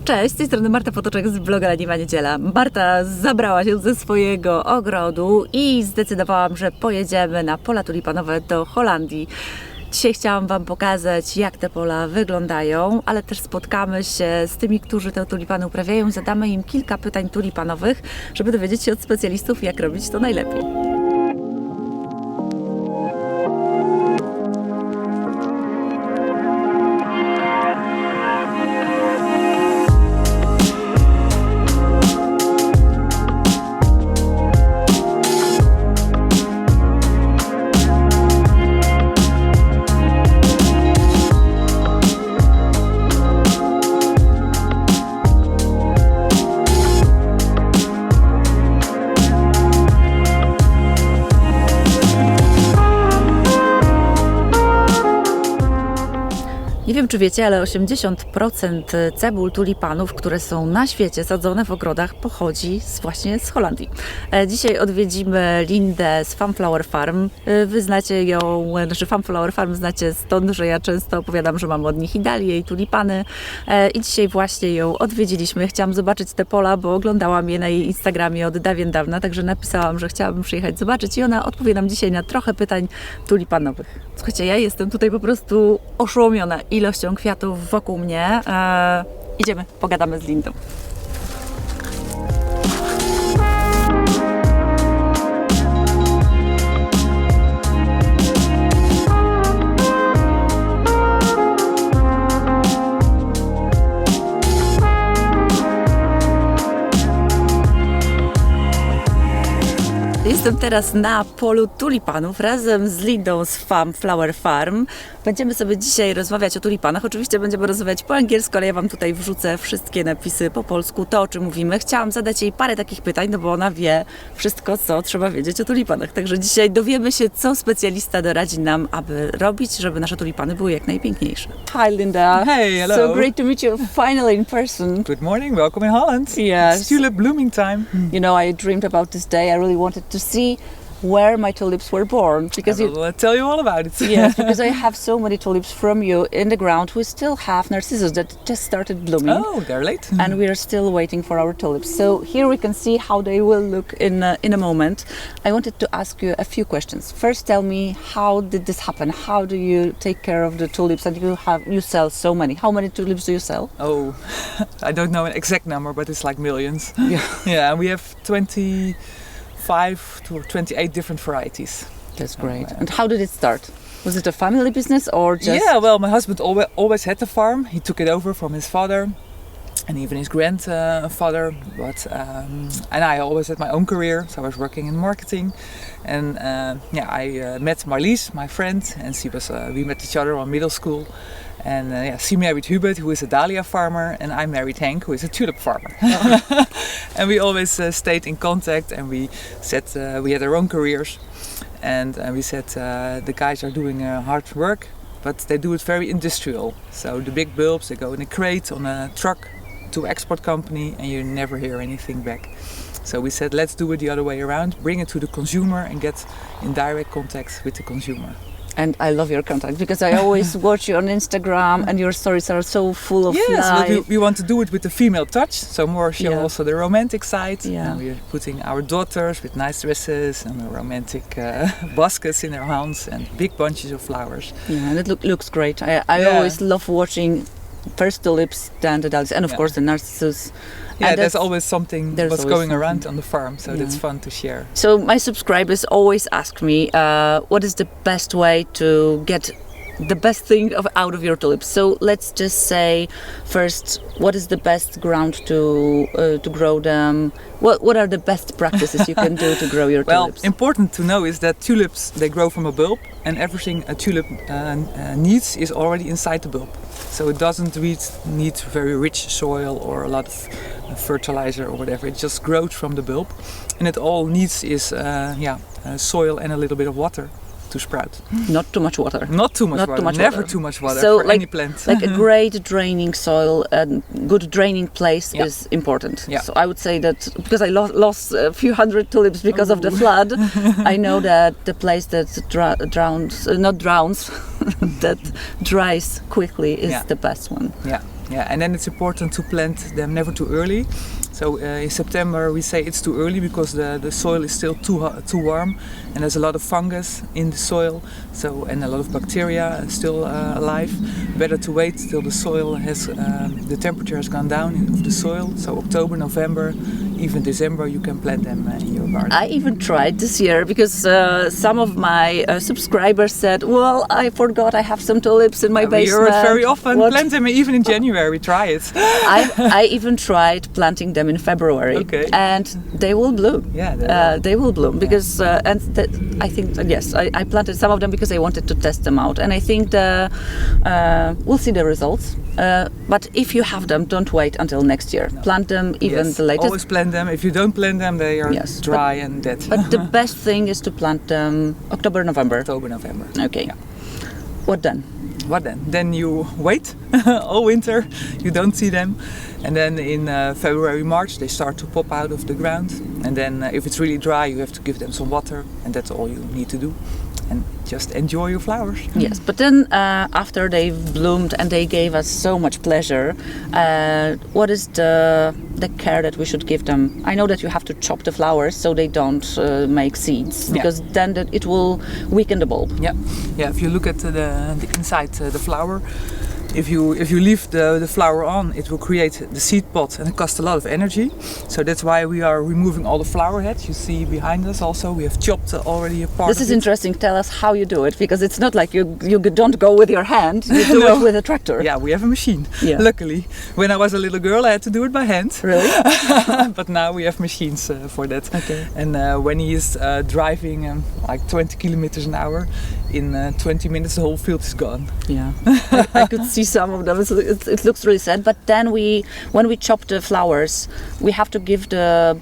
Cześć, z tej strony Marta Potoczek z bloga Leniwa Niedziela. Marta zabrała się ze swojego ogrodu i zdecydowałam, że pojedziemy na pola tulipanowe do Holandii. Dzisiaj chciałam Wam pokazać, jak te pola wyglądają, ale też spotkamy się z tymi, którzy te tulipany uprawiają i zadamy im kilka pytań tulipanowych, żeby dowiedzieć się od specjalistów, jak robić to najlepiej. Nie wiem, czy wiecie, ale 80% cebul tulipanów, które są na świecie sadzone w ogrodach, pochodzi właśnie z Holandii. Dzisiaj odwiedzimy Lindę z Funflower Farm. Wy znacie ją, Funflower Farm znacie stąd, że ja często opowiadam, że mam od nich i dalie, i tulipany. I dzisiaj właśnie ją odwiedziliśmy. Chciałam zobaczyć te pola, bo oglądałam je na jej Instagramie od dawien dawna, także napisałam, że chciałabym przyjechać zobaczyć i ona odpowie nam dzisiaj na trochę pytań tulipanowych. Słuchajcie, ja jestem tutaj po prostu oszołomiona ilością kwiatów wokół mnie. Idziemy, pogadamy z Lindą. Jestem teraz na polu tulipanów razem z Lindą z Funflower Farm. Będziemy sobie dzisiaj rozmawiać o tulipanach. Oczywiście będziemy rozmawiać po angielsku, ale ja Wam tutaj wrzucę wszystkie napisy po polsku, to o czym mówimy. Chciałam zadać jej parę takich pytań, no bo ona wie wszystko, co trzeba wiedzieć o tulipanach. Także dzisiaj dowiemy się, co specjalista doradzi nam, aby robić, żeby nasze tulipany były jak najpiękniejsze. Hi Linda. Hey, hello. So great to meet you finally in person. Good morning, welcome in Holland. Yes. It's tulip blooming time. You know, I dreamed about this day. I really wanted to see where my tulips were born, because I will tell you all about it. yes, because I have so many tulips from you in the ground. We still have narcissus that just started blooming. Oh, they're late. And we are still waiting for our tulips. So here we can see how they will look in a moment. I wanted to ask you a few questions. First, tell me, how did this happen? How do you take care of the tulips? And you sell so many. How many tulips do you sell? Oh, I don't know an exact number, but it's like millions. Yeah. Yeah, and we have 25 to 28 different varieties. That's great. And how did it start? Was it a family business or just... Yeah, well, my husband always had the farm. He took it over from his father and even his grandfather. And I always had my own career, so I was working in marketing. And I met Marlies, my friend, and we met each other on middle school. And she married Hubert, who is a dahlia farmer, and I married Henk, who is a tulip farmer. Oh. And we always stayed in contact, and we said we had our own careers. And we said the guys are doing hard work, but they do it very industrial. So the big bulbs, they go in a crate on a truck to export company, and you never hear anything back. So we said, let's do it the other way around, bring it to the consumer and get in direct contact with the consumer. And I love your contact because I always watch you on Instagram and your stories are so full of life. Yes, we want to do it with the female touch, so more show also the romantic side. Yeah. And we're putting our daughters with nice dresses and romantic baskets in their hands and big bunches of flowers. Yeah, and it looks great. I always love watching first tulips, then the dahlias, and of course the narcissus. Yeah, there's always something what's going around on the farm, so that's fun to share. So my subscribers always ask me, what is the best way to get the best thing out of your tulips? So let's just say first, what is the best ground to grow them? What are the best practices you can do to grow your tulips? Well, important to know is that tulips, they grow from a bulb, and everything a tulip needs is already inside the bulb. So it doesn't need very rich soil or a lot of fertilizer or whatever. It just grows from the bulb, and it all needs is soil and a little bit of water to sprout. Not too much water. Not too much water. Never too much water for any plant. Like a great draining soil and good draining place is important. Yeah. So I would say that because I lost a few hundred tulips because of the flood, I know that the place that that dries quickly is the best one. Yeah. Yeah, and then it's important to plant them never too early. So in September we say it's too early because the soil is still too warm, and there's a lot of fungus in the soil, and a lot of bacteria still alive. Better to wait till the soil has the temperature has gone down of the soil. So October, November, even December, you can plant them in your garden. I even tried this year because some of my subscribers said, "Well, I forgot I have some tulips in my We hear basement." it very often. What? Plant them even in January. Try it. I even tried planting them in February, Okay. and they will bloom. Yeah, they will bloom because I think yes, I planted some of them because I wanted to test them out, and I think we'll see the results. But if you have them, don't wait until next year. Plant them even Yes, the latest. always plant them. If you don't plant them, they are Yes, dry and dead. But the best thing is to plant them October, November. October, November. Okay. Yeah. What then? What then? Then you wait all winter. You don't see them, and then in February, March, they start to pop out of the ground. And then if it's really dry, you have to give them some water, and that's all you need to do. And just enjoy your flowers. Yes, but then after they've bloomed and they gave us so much pleasure, what is the care that we should give them? I know that you have to chop the flowers so they don't make seeds, because then it will weaken the bulb. Yeah. If you look at the inside the flower, if you leave the flower on, it will create the seed pod, and it costs a lot of energy. So that's why we are removing all the flower heads. You see behind us also we have chopped already a part. This of is it. interesting. Tell us how you do it, because it's not like you don't go with your hand. You do No. it with a tractor. Yeah, we have a machine. Yeah. Luckily, when I was a little girl, I had to do it by hand. Really? But now we have machines for that. Okay. And when he is driving like 20 kilometers an hour, in 20 minutes the whole field is gone. Yeah, I could see some of them. It looks really sad. But then when we chop the flowers, we have to give the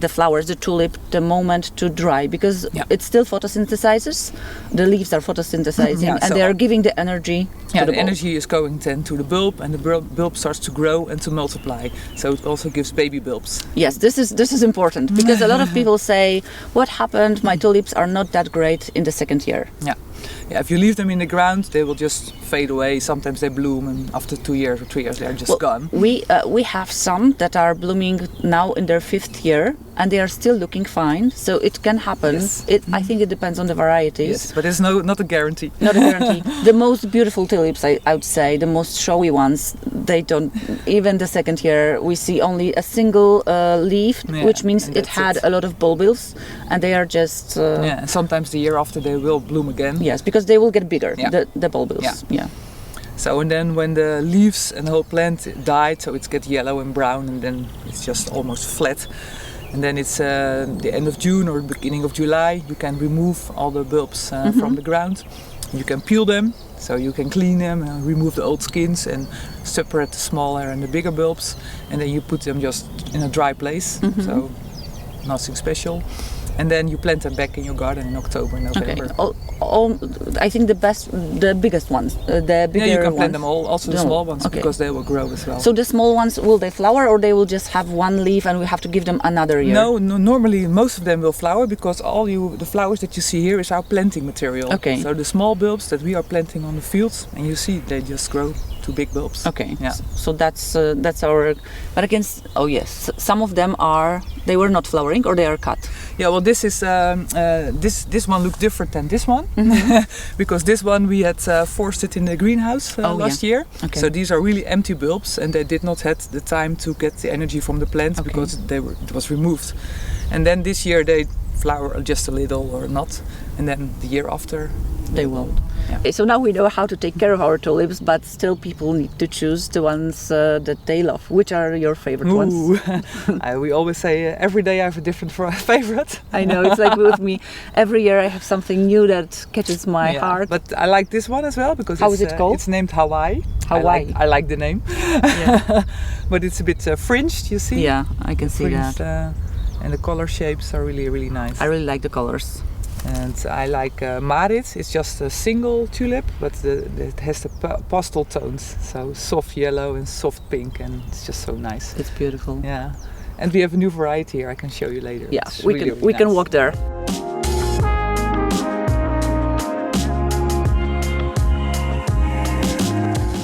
flowers, the tulip, the moment to dry, because it still photosynthesizes. The leaves are photosynthesizing, and they are giving the energy. Yeah, to the bulb. energy is going then to the bulb, and the bulb starts to grow and to multiply. So it also gives baby bulbs. Yes, this is important, because a lot of people say, "What happened? My tulips are not that great in the second year." Yeah, if you leave them in the ground, they will just fade away. Sometimes they bloom, and after 2 years or 3 years, they're just gone. We have some that are blooming now in their 5th year, and they are still looking fine. So it can happen. Yes. I think it depends on the varieties. Yes, but it's not a guarantee. Not a guarantee. The most beautiful tulips, I would say, the most showy ones, they don't. Even the second year, we see only a single leaf, which means it had a lot of bulbils, and they are just. And sometimes the year after they will bloom again. Yes, because they will get bigger. Yeah. The bulbils. Yeah. So and then when the leaves and the whole plant died, so it gets yellow and brown, and then it's just almost flat. And then it's the end of June or beginning of July. You can remove all the bulbs from the ground. You can peel them, so you can clean them and remove the old skins and separate the smaller and the bigger bulbs. And then you put them just in a dry place, so nothing special. And then you plant them back in your garden in October, November. Okay. I think the biggest ones, the bigger you can ones. plant them all, also the small ones, because they will grow as well. So the small ones, will they flower, or they will just have one leaf and we have to give them another year? No, normally most of them will flower, because the flowers that you see here is our planting material. Okay. So the small bulbs that we are planting on the fields, and you see they just grow to big bulbs. Okay. Yeah. So that's our. But again, some of them they were not flowering, or they are cut. Yeah, well, this is this one looked different than this one, because this one we had forced it in the greenhouse last year. Okay. So these are really empty bulbs, and they did not have the time to get the energy from the plant, because it was removed. And then this year they flower just a little or not, and then the year after they will. Yeah. Okay, so now we know how to take care of our tulips, but still people need to choose the ones that they love. Which are your favorite ones? We always say every day I have a different favorite. I know, it's like with me. Every year I have something new that catches my heart. But I like this one as well, because How is it called? It's named Hawaii. Hawaii. I like the name. Yeah. But it's a bit fringed, you see? Yeah, I can see fringed, that. And the color shapes are really, really nice. I really like the colors. And I like Marit. It's just a single tulip, but it has the pastel tones. So soft yellow and soft pink, and it's just so nice. It's beautiful. Yeah. And we have a new variety here I can show you later. Yeah, It's we really can nice. walk there.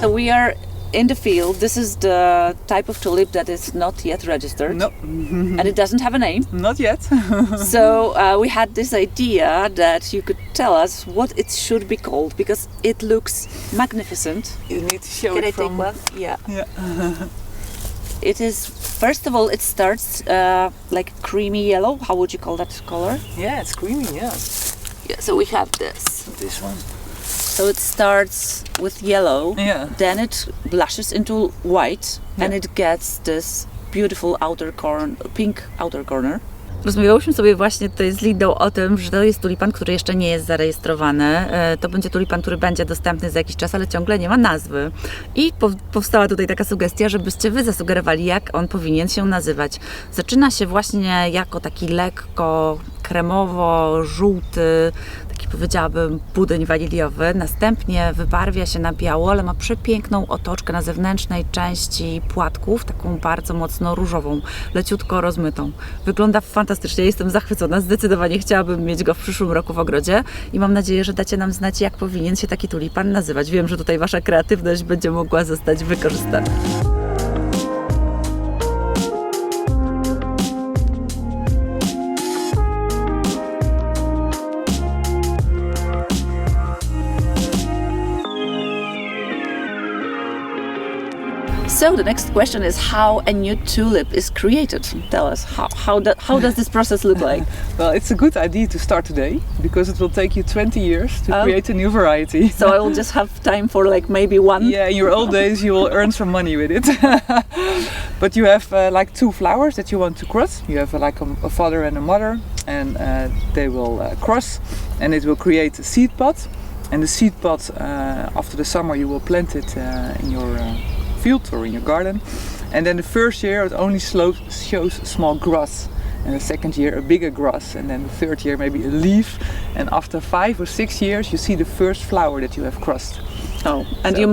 So we are in the field, this is the type of tulip that is not yet registered. No. And it doesn't have a name. Not yet. So we had this idea that you could tell us what it should be called, because it looks magnificent. You need to show Can it I from... take one? Yeah. Yeah. It is, first of all, it starts like creamy yellow. How would you call that color? Yeah, it's creamy, yeah. Yeah, so we have this. This one. So it starts with yellow, Yeah. then it blushes into white, and Yeah. it gets this beautiful pink outer corner. Rozmawiałyśmy sobie właśnie tutaj z Lindą o tym, że to jest tulipan, który jeszcze nie jest zarejestrowany. To będzie tulipan, który będzie dostępny za jakiś czas, ale ciągle nie ma nazwy. I powstała tutaj taka sugestia, żebyście wy zasugerowali, jak on powinien się nazywać. Zaczyna się właśnie jako taki lekko kremowo-żółty, taki powiedziałabym budyń waniliowy. Następnie wybarwia się na biało, ale ma przepiękną otoczkę na zewnętrznej części płatków, taką bardzo mocno różową, leciutko rozmytą. Wygląda fantastycznie, jestem zachwycona, zdecydowanie chciałabym mieć go w przyszłym roku w ogrodzie i mam nadzieję, że dacie nam znać, jak powinien się taki tulipan nazywać. Wiem, że tutaj wasza kreatywność będzie mogła zostać wykorzystana. So the next question is how a new tulip is created. Tell us, how does this process look like? Well, it's a good idea to start today because it will take you 20 years to create a new variety. So I will just have time for like maybe one? Yeah, in your old days you will earn some money with it. But you have like two flowers that you want to cross. You have like a father and a mother, and they will cross, and it will create a seed pod. And the seed pod, after the summer, you will plant it in your field or in your garden. And then the first year it only shows small grass. And the second year a bigger grass, and then the third year maybe a leaf, and after 5 or 6 years you see the first flower that you have crossed. Oh, and So- you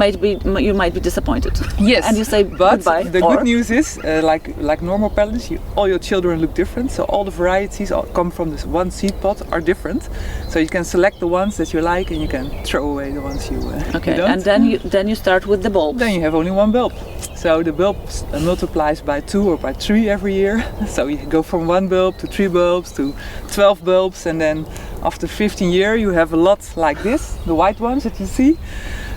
might be disappointed. Yes, And you say but goodbye. the or- good news is, like normal plants, all your children look different. So all the varieties come from this one seed pod are different. So you can select the ones that you like, and you can throw away the ones you Okay, you don't. and then you start with the bulbs. Then you have only one bulb. So the bulb multiplies by 2 or by 3 every year. So you go from 1 bulb to 3 bulbs to 12 bulbs, and then after 15 years you have a lot like this, the white ones that you see.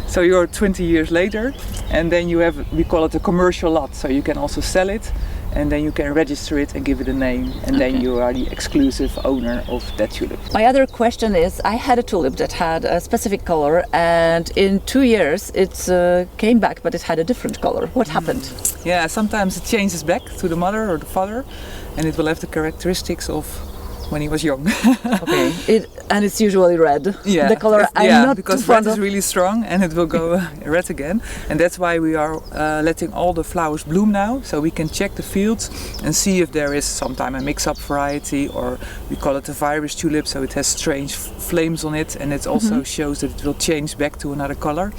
So you're 20 years later, and then you have, we call it a commercial lot, so you can also sell it, and then you can register it and give it a name, and then you are the exclusive owner of that tulip. My other question is, I had a tulip that had a specific color, and in 2 years it came back, but it had a different color. What happened? Yeah, sometimes it changes back to the mother or the father, and it will have the characteristics of when he was young. Okay, and it's usually red. Yeah, The color I'm not because too fond red is of. really strong and it will go red again, and that's why we are letting all the flowers bloom now, so we can check the fields and see if there is sometime a mix-up variety, or we call it a virus tulip, so it has strange flames on it, and it also shows that it will change back to another color,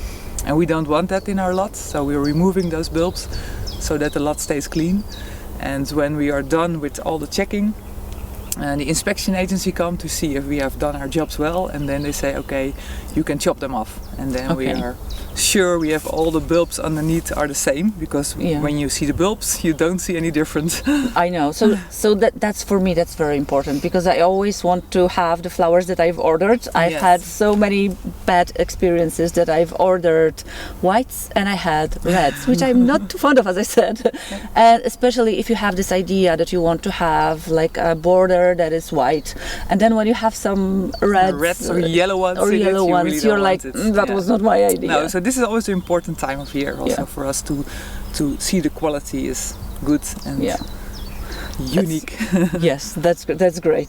and we don't want that in our lot, so we're removing those bulbs so that the lot stays clean. And when we are done with all the checking, and the inspection agency come to see if we have done our jobs well, and then they say, okay, you can chop them off, and then we Okay. are sure we have all the bulbs underneath are the same, because Yeah. when you see the bulbs you don't see any difference. I know. So that's for me, that's very important, because I always want to have the flowers that I've ordered. I've Yes. had so many bad experiences that I've ordered whites and I had reds, which I'm not too fond of, as I said. And especially if you have this idea that you want to have like a border that is white, and then when you have some reds, or yellow ones or in it, yellow you ones, really you're don't like, want it. that Yeah. was not my idea. No, so this is always the important time of year also Yeah. for us to see the quality is good and Yeah. unique. Yes, that's great.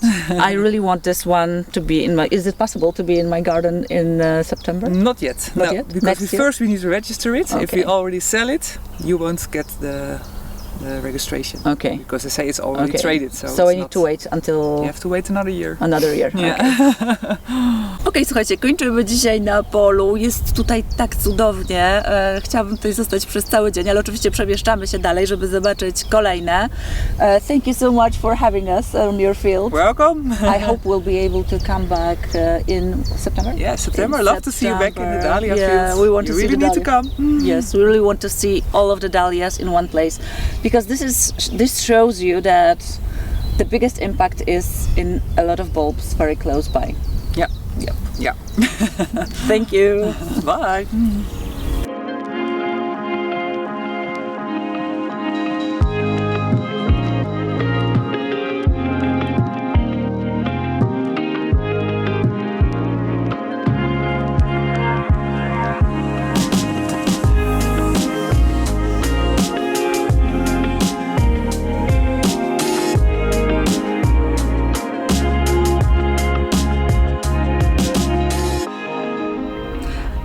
I really want this one to be in my. Is it possible to be in my garden in September? Not yet. Not no, yet? because Next year? first we need to register it. If we Okay. already sell it, you won't get the the registration. Okay. Because they say it's already Okay. traded. So I it's need not- to wait until You have to wait another year. another year. Yeah. Okej, słuchajcie, kończymy dzisiaj na polu. Jest tutaj tak cudownie. Chciałabym tutaj zostać przez cały dzień, ale oczywiście przemieszczamy się dalej, żeby zobaczyć kolejne. Thank you so much for having us on your field. Welcome. I hope we'll be able to come back in September. Yeah, September. In I'd love to see you back in the September. dahlia Yeah, fields. we want to you see really the need to dahlia. come. Yes, we really want to see all of the dahlias in one place, because this shows you that the biggest impact is in a lot of bulbs very close by. Yeah, yeah, yeah. Thank you. Bye.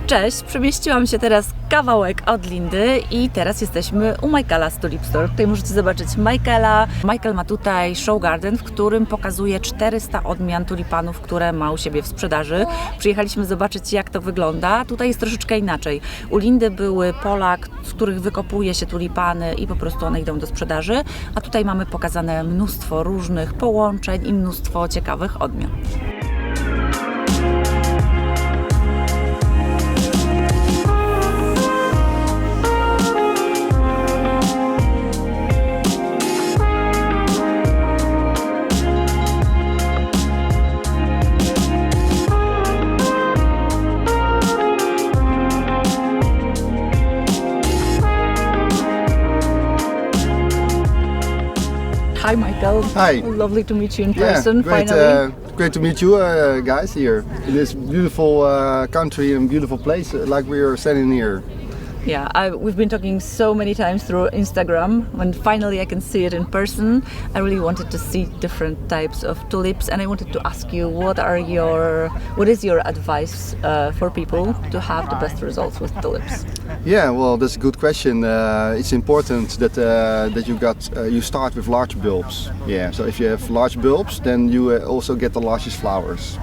Cześć, przemieściłam się teraz kawałek od Lindy i teraz jesteśmy u Michaela z Tulip Store. Tutaj możecie zobaczyć Michaela. Michael ma tutaj show garden, w którym pokazuje 400 odmian tulipanów, które ma u siebie w sprzedaży. Przyjechaliśmy zobaczyć, jak to wygląda. Tutaj jest troszeczkę inaczej. U Lindy były pola, z których wykopuje się tulipany i po prostu one idą do sprzedaży, a tutaj mamy pokazane mnóstwo różnych połączeń i mnóstwo ciekawych odmian. Hi, Michael. Hi. Lovely to meet you in Yeah, person. great, Finally. great to meet you guys here in this beautiful country and beautiful place like we are standing here. Yeah, we've been talking so many times through Instagram. When finally I can see it in person, I really wanted to see different types of tulips, and I wanted to ask you what is your advice for people to have the best results with tulips? Yeah, well, that's a good question. It's important that you start with large bulbs. Yeah, so if you have large bulbs, then you also get the largest flowers.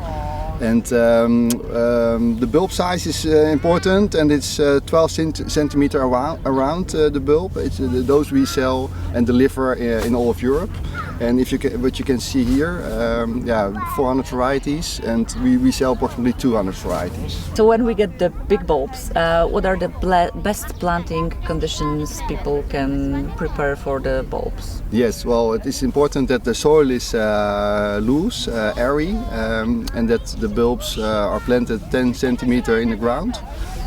And the bulb size is important, and it's 12 centimeter around the bulb. It's those we sell and deliver in all of Europe. And what you can see here, 400 varieties, and we sell approximately 200 varieties. So when we get the big bulbs, what are the best planting conditions people can prepare for the bulbs? Yes, well, it is important that the soil is loose, airy, and that the bulbs are planted 10 centimeter in the ground.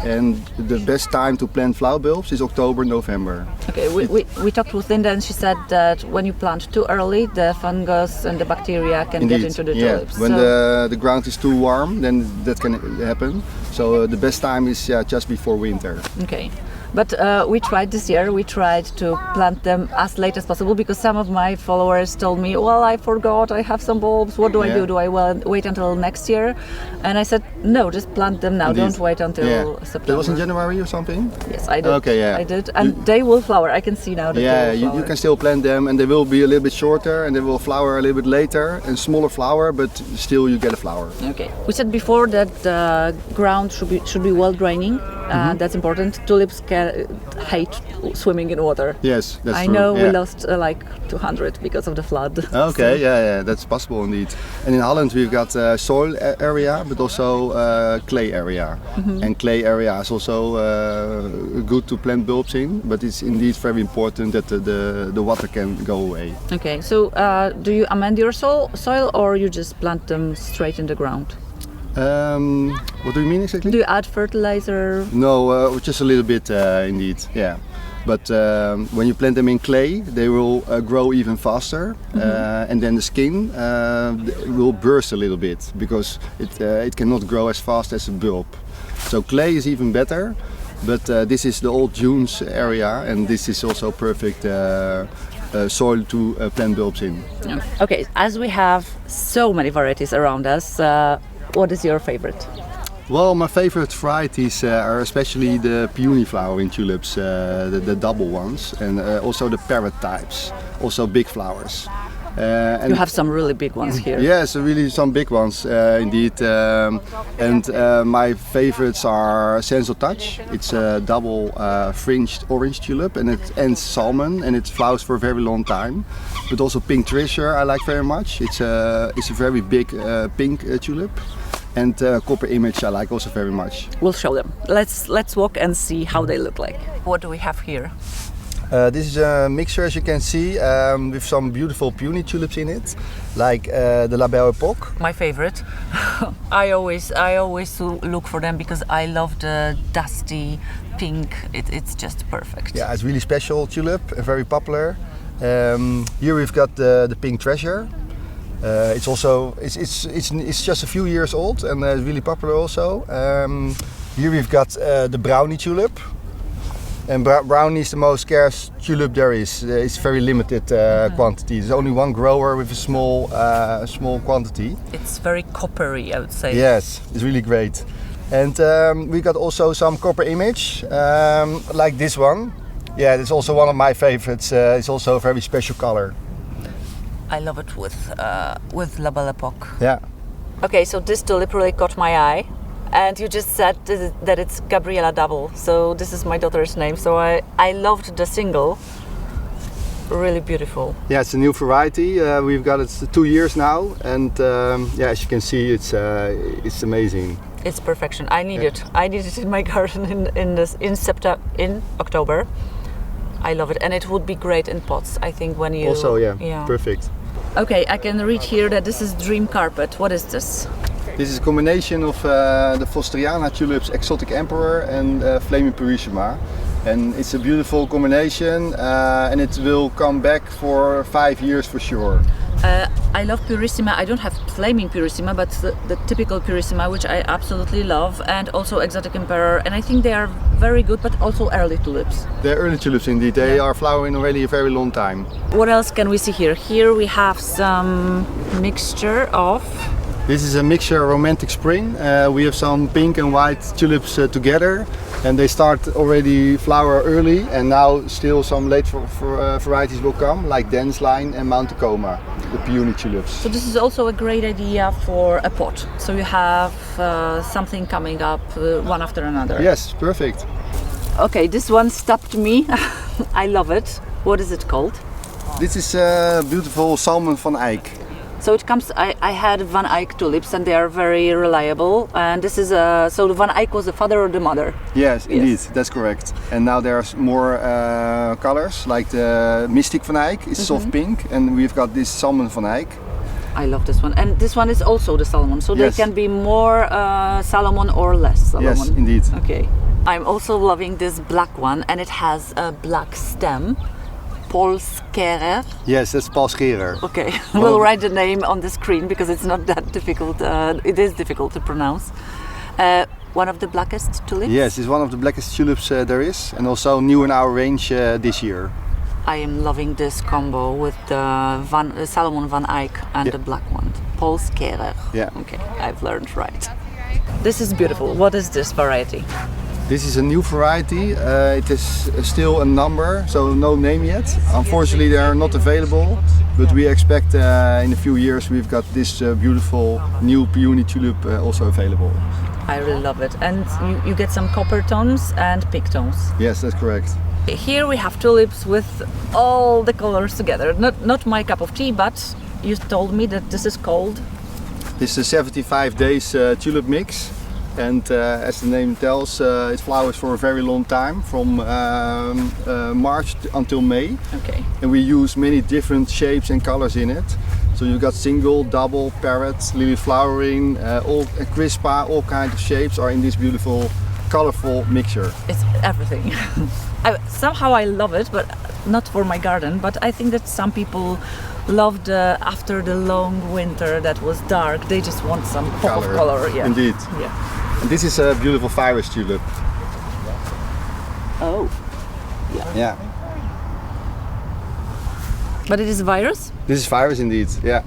And the best time to plant flower bulbs is October, November. Okay, we talked with Linda, and she said that when you plant too early, the fungus and the bacteria can get into the tulips. When the ground is too warm, then that can happen. So the best time is just before winter. Okay. But we tried this year, we tried to plant them as late as possible, because some of my followers told me, well, I forgot, I have some bulbs, what do I do? Do I wait until next year? And I said, no, just plant them now, don't wait until September. That was in January or something? Yes, I did. Okay, yeah. I did. And they will flower, I can see now that they will flower. You can still plant them, and they will be a little bit shorter, and they will flower a little bit later, and smaller flower, but still you get a flower. Okay. We said before that the ground should be well draining. That's important. Tulips hate swimming in water. Yes, that's I true. know we lost like 200 because of the flood. Okay, that's possible indeed. And in Holland we've got soil area, but also clay area. And clay area is also good to plant bulbs in, but it's indeed very important that the water can go away. Okay, so do you amend your soil, or you just plant them straight in the ground? What do you mean exactly? Do you add fertilizer? No, just a little bit indeed, yeah. But when you plant them in clay, they will grow even faster, and then the skin will burst a little bit, because it cannot grow as fast as a bulb. So clay is even better, but this is the old dunes area, and this is also perfect soil to plant bulbs in. Okay, as we have so many varieties around us, what is your favorite? Well, my favorite varieties are especially the peony flowering tulips, the double ones, and also the parrot types, also big flowers. And You have some really big ones here. yes, really some big ones indeed. My favorites are Sense of Touch. It's a double fringed orange tulip, and it ends salmon, and it flowers for a very long time. But also Pink Treasure I like very much. It's a very big pink tulip. And Copper Image I like also very much. We'll show them. Let's walk and see how they look like. What do we have here? This is a mixture, as you can see, with some beautiful peony tulips in it, like the La Belle Époque. My favorite. I always look for them because I love the dusty pink. It's just perfect. Yeah, it's really special tulip, very popular. Here we've got the Pink Treasure. It's also it's just a few years old and really popular also. Here we've got the Brownie Tulip. And Brownie is the most scarce tulip there is. It's very limited quantity. There's only one grower with a small quantity. It's very coppery, I would say. Yes, it's really great. And we got also some Copper Image, like this one. Yeah, it's also one of my favorites. It's also a very special color. I love it with La Belle Époque. Yeah. Okay, so this tulip really caught my eye. And you just said that it's Gabriella Double. So this is my daughter's name. So I loved the single. Really beautiful. Yeah, it's a new variety. We've got it 2 years now, and yeah, as you can see, it's amazing. It's perfection. I need it. I need it in my garden in October. I love it, and it would be great in pots. I think when you Also, yeah. Perfect. Okay, I can read here that this is Dream Carpet. What is this? This is a combination of the Fostriana tulips, Exotic Emperor, and Flaming Purissima. And it's a beautiful combination, and it will come back for 5 years for sure. I love Purissima. I don't have Flaming Purissima, but the typical Purissima, which I absolutely love, and also Exotic Emperor. And I think they are very good, but also early tulips. They're early tulips indeed. They are flowering already a very long time. What else can we see here? Here we have some mixture of... This is a mixture romantic spring. We have some pink and white tulips together, and they start already flower early, and now still some late varieties will come, like Dance Line and Mount Tacoma, the peony tulips. So this is also a great idea for a pot. So you have something coming up one after another. Yes, perfect. Okay, this one stopped me. I love it. What is it called? This is beautiful Salmon van Eyck. So it comes. I had Van Eyck tulips, and they are very reliable. And this is so the Van Eyck was the father or the mother? Yes, indeed, that's correct. And now there's more colors, like the Mystic Van Eyck is soft pink, and we've got this Salmon Van Eyck. I love this one, and this one is also the salmon. So Yes. they can be more salmon or less salmon. Yes, indeed. Okay. I'm also loving this black one, and it has a black stem. Paul Scherer. Yes, that's Paul Scherer. Okay, we'll write the name on the screen because it's not that difficult. It is difficult to pronounce. One of the blackest tulips? Yes, it's one of the blackest tulips there is, and also new in our range this year. I am loving this combo with the Salomon Van Eyck and the black one. Paul Scherer. Yeah. Okay, I've learned right. This is beautiful. What is this variety? This is a new variety. It is still a number, so no name yet. Unfortunately, they are not available, but we expect in a few years we've got this beautiful new peony tulip also available. I really love it. And you get some copper tones and pink tones. Yes, that's correct. Here we have tulips with all the colors together. Not my cup of tea, but you told me that this is called? This is a 75 days tulip mix. And as the name tells, it flowers for a very long time, from March until May. Okay. And we use many different shapes and colors in it. So you've got single, double, parrot, lily flowering, all crispa, all kinds of shapes are in this beautiful, colorful mixture. It's everything. Somehow I love it, but not for my garden. But I think that some people loved after the long winter that was dark, they just want some pop of color. Yeah. Indeed. Yeah. And this is a beautiful virus tulip. Oh. Yeah. But it is virus? This is virus indeed, yeah.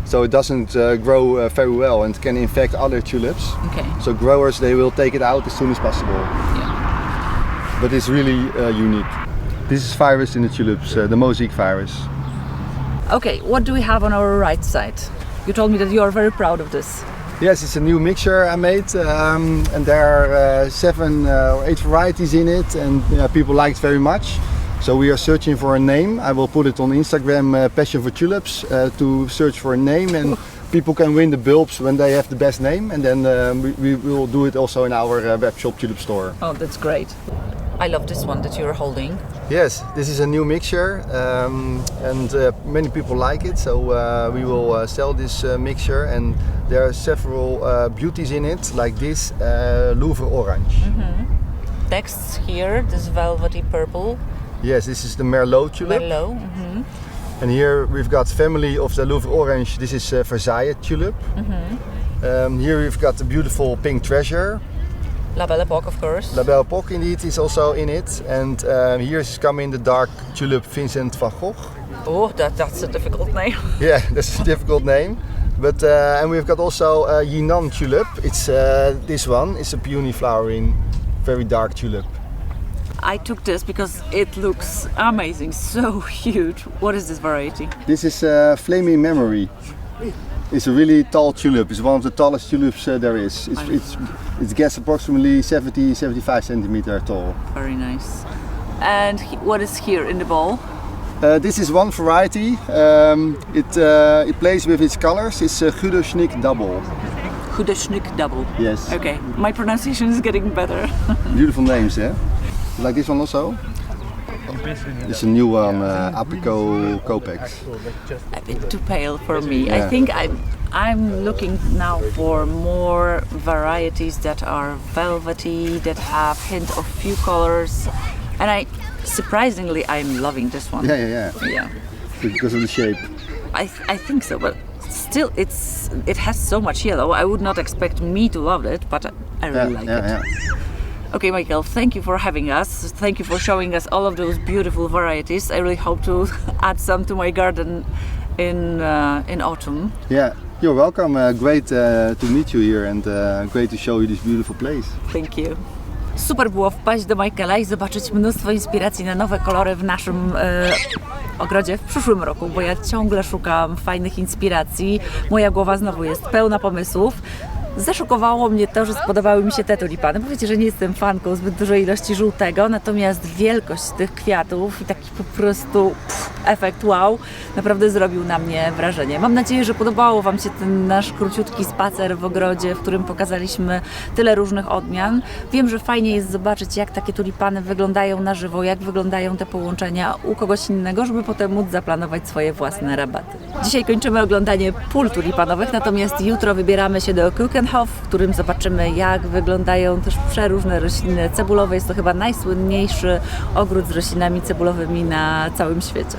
so it doesn't grow very well and can infect other tulips. Okay. So growers, they will take it out as soon as possible. Yeah. But it's really unique. This is virus in the tulips, the mosaic virus. Okay, what do we have on our right side? You told me that you are very proud of this. Yes, it's a new mixture I made, and there are 7 or 8 varieties in it, and people like it very much. So we are searching for a name. I will put it on Instagram, Passion for Tulips, to search for a name, and people can win the bulbs when they have the best name, and then we will do it also in our web shop Tulip store. Oh, that's great. I love this one that you're holding. Yes, this is a new mixture, and many people like it, so we will sell this mixture, and there are several beauties in it, like this Louvre orange. Text here, this velvety purple. Yes, this is the Merlot tulip. Merlot. And here we've got family of the Louvre orange. This is Versailles tulip. Here we've got the beautiful pink treasure. La Belle Époque, of course. La Belle Époque indeed is also in it. And here is coming the dark tulip Vincent van Gogh. Oh, that's a difficult name. Yeah, that's a difficult name. But and we've got also Yinan tulip. It's this one. It's a peony flowering, very dark tulip. I took this because it looks amazing, so huge. What is this variety? This is Flaming Memory. It's a really tall tulip. It's one of the tallest tulips there is. It gets approximately 70-75 centimeters tall. Very nice. And what is here in the bowl? This is one variety. It plays with its colors. It's a Gudeschnik double. Gudeschnik double. Yes. Okay, my pronunciation is getting better. Beautiful names, eh? Like this one also? It's a new one, Apricot Copex. A bit too pale for me. Yeah. I think I'm looking now for more varieties that are velvety, that have hint of few colors, and surprisingly I'm loving this one. Yeah. Because of the shape. I think so, but still it has so much yellow. I would not expect me to love it, but I really like it. Yeah. Okay, Michael, thank you for having us. Thank you for showing us all of those beautiful varieties. I really hope to add some to my garden in autumn. Yeah, you're welcome. Great to meet you here, and great to show you this beautiful place. Thank you. Super było wpaść do Michaela i zobaczyć mnóstwo inspiracji na nowe kolory w naszym ogrodzie w przyszłym roku, bo ja ciągle szukam fajnych inspiracji. Moja głowa znowu jest pełna pomysłów. Zaszokowało mnie to, że spodobały mi się te tulipany. Bo wiecie, że nie jestem fanką zbyt dużej ilości żółtego, natomiast wielkość tych kwiatów i taki po prostu efekt wow naprawdę zrobił na mnie wrażenie. Mam nadzieję, że podobało Wam się ten nasz króciutki spacer w ogrodzie, w którym pokazaliśmy tyle różnych odmian. Wiem, że fajnie jest zobaczyć, jak takie tulipany wyglądają na żywo, jak wyglądają te połączenia u kogoś innego, żeby potem móc zaplanować swoje własne rabaty. Dzisiaj kończymy oglądanie pól tulipanowych, natomiast jutro wybieramy się do w którym zobaczymy, jak wyglądają też przeróżne rośliny cebulowe. Jest to chyba najsłynniejszy ogród z roślinami cebulowymi na całym świecie.